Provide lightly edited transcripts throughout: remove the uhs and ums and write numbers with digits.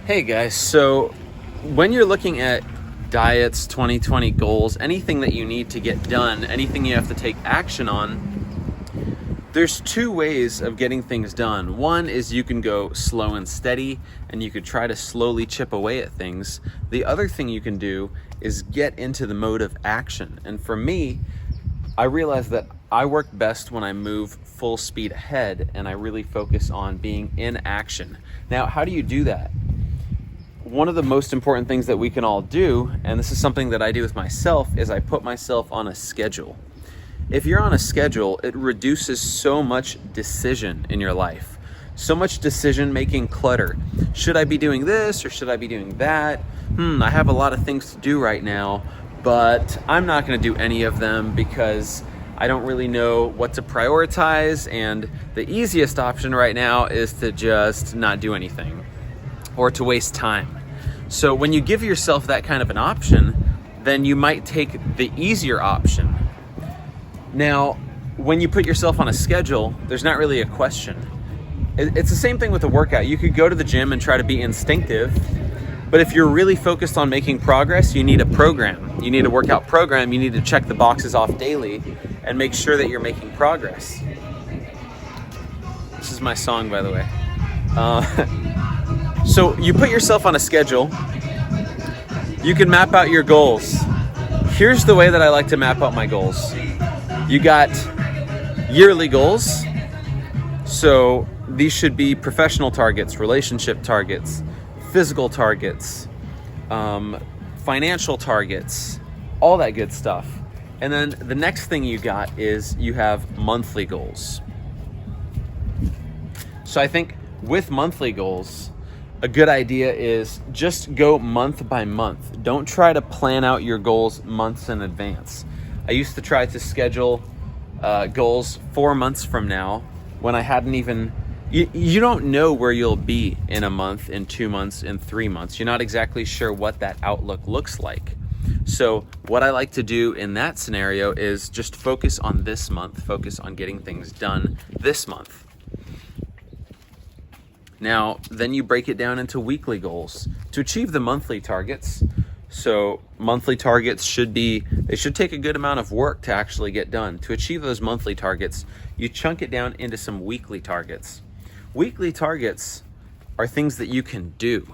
Hey guys, so when you're looking at diets, 2020 goals, anything that you need to get done, anything you have to take action on, there's two ways of getting things done. One is you can go slow and steady and you could try to slowly chip away at things. The other thing you can do is get into the mode of action. And for me, I realize that I work best when I move full speed ahead and I really focus on being in action. Now, how do you do that? One of the most important things that we can all do, and this is something that I do with myself, is I put myself on a schedule. If you're on a schedule, it reduces so much decision in your life, so much decision-making clutter. Should I be doing this or should I be doing that? I have a lot of things to do right now, but I'm not going to do any of them because I don't really know what to prioritize, and the easiest option right now is to just not do anything or to waste time. So when you give yourself that kind of an option, then you might take the easier option. Now, when you put yourself on a schedule, there's not really a question. It's the same thing with a workout. You could go to the gym and try to be instinctive, but if you're really focused on making progress, you need a program. You need a workout program. You need to check the boxes off daily and make sure that you're making progress. This is my song, by the way. So you put yourself on a schedule. You can map out your goals. Here's the way that I like to map out my goals. You got yearly goals. So these should be professional targets, relationship targets, physical targets, financial targets, all that good stuff. And then the next thing you got is you have monthly goals. So I think with monthly goals, a good idea is just go month by month. Don't try to plan out your goals months in advance. I used to try to schedule goals 4 months from now when I hadn't even, you don't know where you'll be in a month, in 2 months, in 3 months. You're not exactly sure what that outlook looks like. So what I like to do in that scenario is just focus on this month, focus on getting things done this month. Now, then you break it down into weekly goals to achieve the monthly targets. So monthly targets should take a good amount of work to actually get done. To achieve those monthly targets, you chunk it down into some weekly targets. Weekly targets are things that you can do.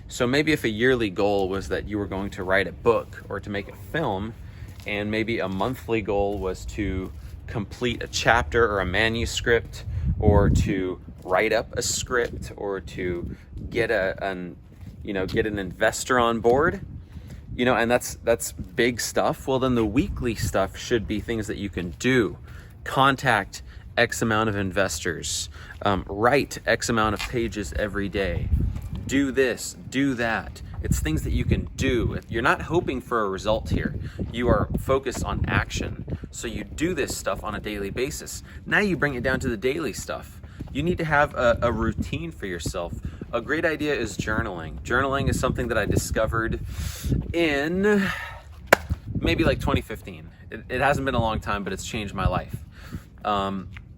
So maybe if a yearly goal was that you were going to write a book or to make a film, and maybe a monthly goal was to complete a chapter or a manuscript, or to write up a script, or to get an investor on board, and that's big stuff. Well, then the weekly stuff should be things that you can do. Contact X amount of investors, write X amount of pages every day, do this, do that. It's things that you can do. You're not hoping for a result here. You are focused on action. So you do this stuff on a daily basis. Now you bring it down to the daily stuff. You need to have a routine for yourself. A great idea is journaling. Journaling is something that I discovered in maybe like 2015. It hasn't been a long time, but it's changed my life.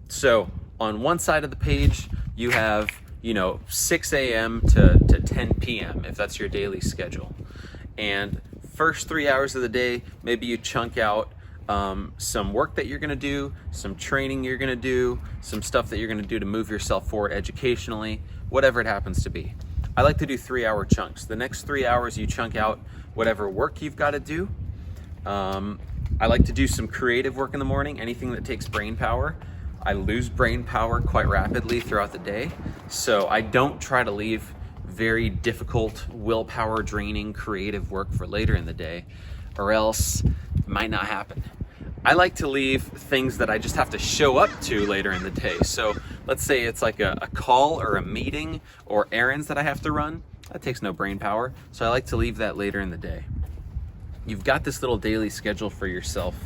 So on one side of the page, you have 6 a.m. to 10 p.m. if that's your daily schedule. And first 3 hours of the day, maybe you chunk out some work that you're gonna do, some training you're gonna do, some stuff that you're gonna do to move yourself forward educationally, whatever it happens to be. I like to do 3-hour chunks. The next 3 hours you chunk out whatever work you've gotta do. I like to do some creative work in the morning, anything that takes brain power. I lose brain power quite rapidly throughout the day, so I don't try to leave very difficult, willpower draining creative work for later in the day, or else it might not happen. I like to leave things that I just have to show up to later in the day. So let's say it's like a call or a meeting or errands that I have to run. That takes no brain power, so I like to leave that later in the day. You've got this little daily schedule for yourself.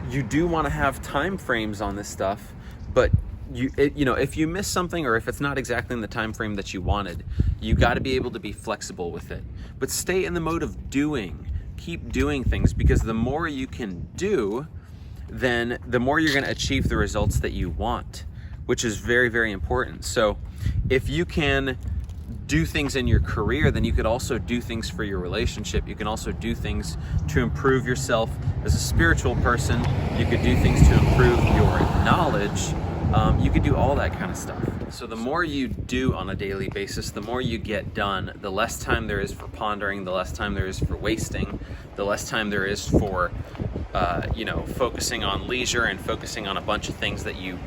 You do want to have time frames on this stuff, but if you miss something or if it's not exactly in the time frame that you wanted, you got to be able to be flexible with it. But stay in the mode of doing. Keep doing things, because the more you can do, then the more you're going to achieve the results that you want. which is very, very important. So if you can do things in your career, then you could also do things for your relationship. You can also do things to improve yourself as a spiritual person. You could do things to improve your knowledge. You could do all that kind of stuff. So the more you do on a daily basis, the more you get done, the less time there is for pondering, the less time there is for wasting, the less time there is for focusing on leisure and focusing on a bunch of things that you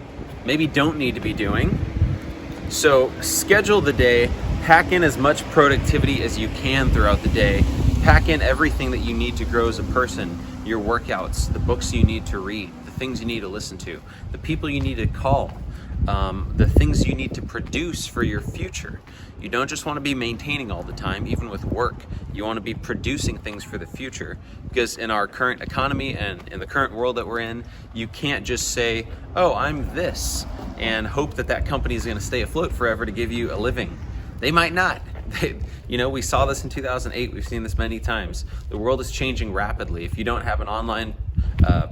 maybe don't need to be doing. So schedule the day, pack in as much productivity as you can throughout the day, pack in everything that you need to grow as a person, your workouts, the books you need to read, the things you need to listen to, the people you need to call, the things you need to produce for your future. You don't just want to be maintaining all the time, even with work. You want to be producing things for the future, because in our current economy and in the current world that we're in, you can't just say, oh, I'm this, and hope that that company is going to stay afloat forever to give you a living. They might not. We saw this in 2008. We've seen this many times. The world is changing rapidly. If you don't have an online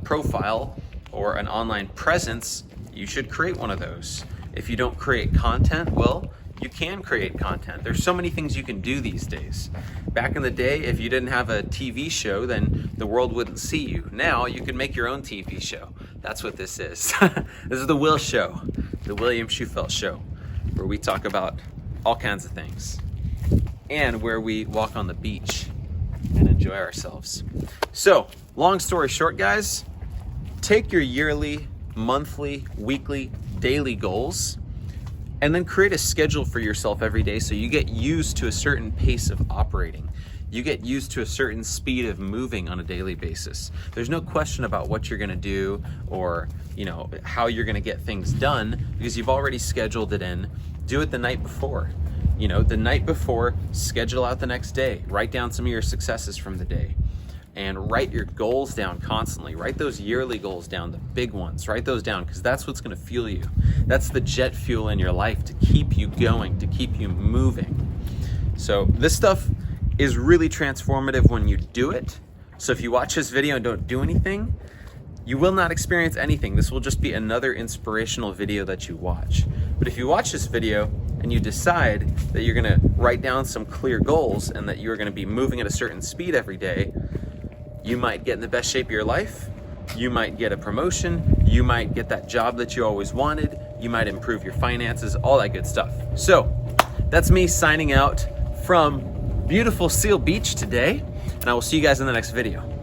profile or an online presence, you should create one of those. If you don't create content, well, you can create content. There's so many things you can do these days. Back in the day, if you didn't have a TV show, then the world wouldn't see you. Now you can make your own TV show. That's what this is. This is the Will Show, the William Shewfelt Show, where we talk about all kinds of things and where we walk on the beach and enjoy ourselves. So, long story short, guys, take your yearly, monthly, weekly, daily goals and then create a schedule for yourself every day so you get used to a certain pace of operating. You get used to a certain speed of moving on a daily basis. There's no question about what you're gonna do or how you're gonna get things done because you've already scheduled it in. Do it the night before. The night before, schedule out the next day. Write down some of your successes from the day. And write your goals down constantly. Write those yearly goals down, the big ones. Write those down because that's what's going to fuel you. That's the jet fuel in your life to keep you going, to keep you moving. So this stuff is really transformative when you do it. So if you watch this video and don't do anything, you will not experience anything. This will just be another inspirational video that you watch. But if you watch this video and you decide that you're going to write down some clear goals and that you're going to be moving at a certain speed every day, you might get in the best shape of your life, you might get a promotion, you might get that job that you always wanted, you might improve your finances, all that good stuff. So that's me signing out from beautiful Seal Beach today, and I will see you guys in the next video.